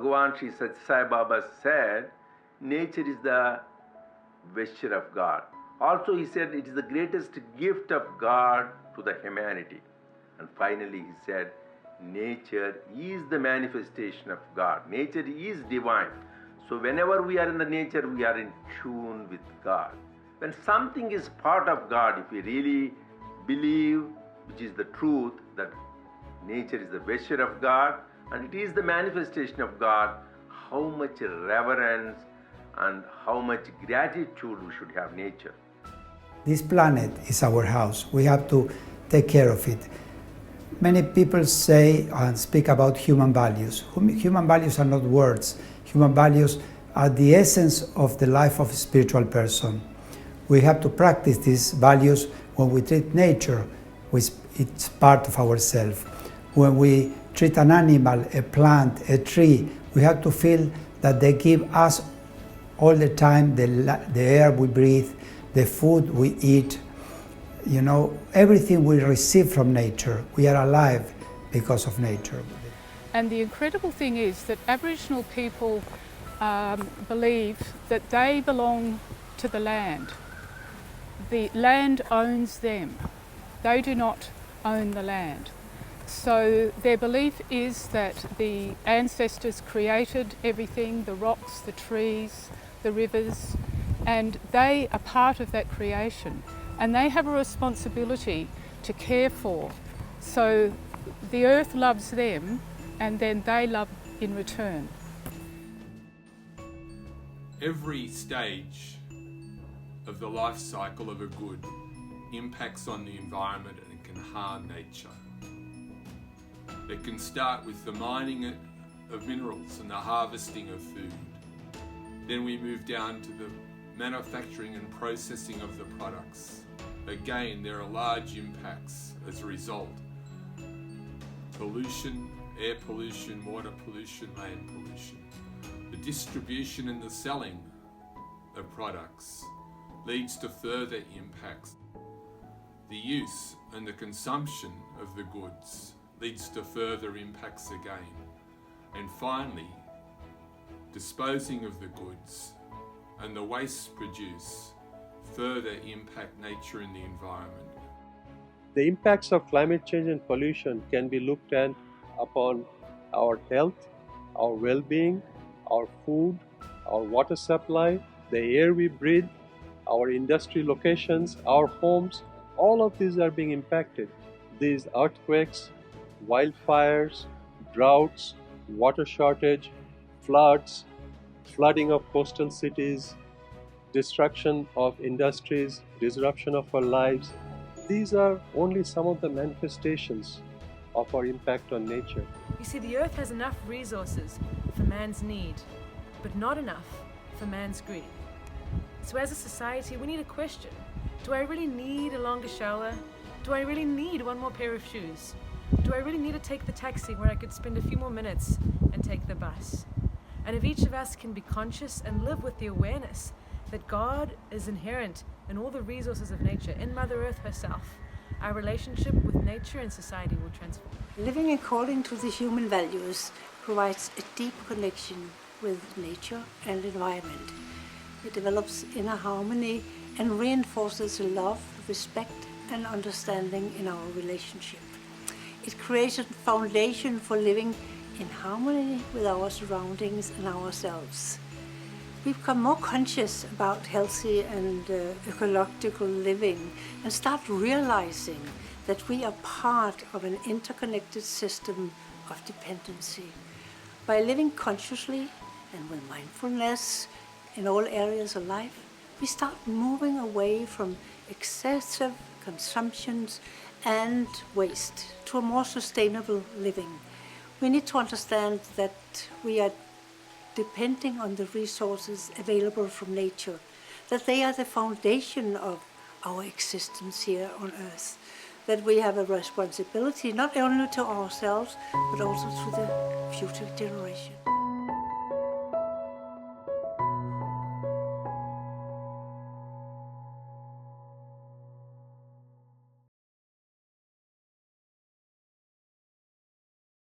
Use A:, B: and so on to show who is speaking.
A: Bhagavan Sri Sathya Sai Baba said, nature is the vesture of God. Also he said it is the greatest gift of God to the humanity. And finally he said, nature is the manifestation of God. Nature is divine. So whenever we are in the nature, we are in tune with God. When something is part of God, if we really believe, which is the truth, that nature is the vesture of God and it is the manifestation of God, how much reverence and how much gratitude we should have nature.
B: This planet is our house. We have to take care of it. Many people say and speak about human values. Human values are not words. Human values are the essence of the life of a spiritual person. We have to practice these values when we treat nature, which it's part of ourselves. When we treat an animal, a plant, a tree, we have to feel that they give us all the time the air we breathe, the food we eat, everything we receive from nature. We are alive because of nature.
C: And the incredible thing is that Aboriginal people believe that they belong to the land. The land owns them. They do not own the land. So their belief is that the ancestors created everything, the rocks, the trees, the rivers, and they are part of that creation. And they have a responsibility to care for. So the earth loves them, and then they love in return.
D: Every stage of the life cycle of a good impacts on the environment and can harm nature. It can start with the mining of minerals and the harvesting of food. Then we move down to the manufacturing and processing of the products. Again, there are large impacts as a result. Pollution, air pollution, water pollution, land pollution. The distribution and the selling of products leads to further impacts. The use and the consumption of the goods leads to further impacts again. And finally, disposing of the goods and the waste produced further impact nature and the environment.
E: The impacts of climate change and pollution can be looked at upon our health, our well-being, our food, our water supply, the air we breathe, our industry locations, our homes. All of these are being impacted. These earthquakes, wildfires, droughts, water shortage, floods, flooding of coastal cities, destruction of industries, disruption of our lives. These are only some of the manifestations of our impact on nature.
F: You see, the earth has enough resources for man's need, but not enough for man's greed. So as a society, we need a question. Do I really need a longer shower? Do I really need one more pair of shoes? Do I really need to take the taxi where I could spend a few more minutes and take the bus? And if each of us can be conscious and live with the awareness that God is inherent in all the resources of nature, in Mother Earth herself, our relationship with nature and society will transform.
G: Living according to the human values provides a deep connection with nature and environment. It develops inner harmony and reinforces love, respect, and understanding in our relationship. It creates a foundation for living in harmony with our surroundings and ourselves. We become more conscious about healthy and ecological living and start realizing that we are part of an interconnected system of dependency. By living consciously and with mindfulness in all areas of life, we start moving away from excessive consumptions and waste to a more sustainable living. We need to understand that we are depending on the resources available from nature, that they are the foundation of our existence here on Earth, that we have a responsibility not only to ourselves, but also to the future generation.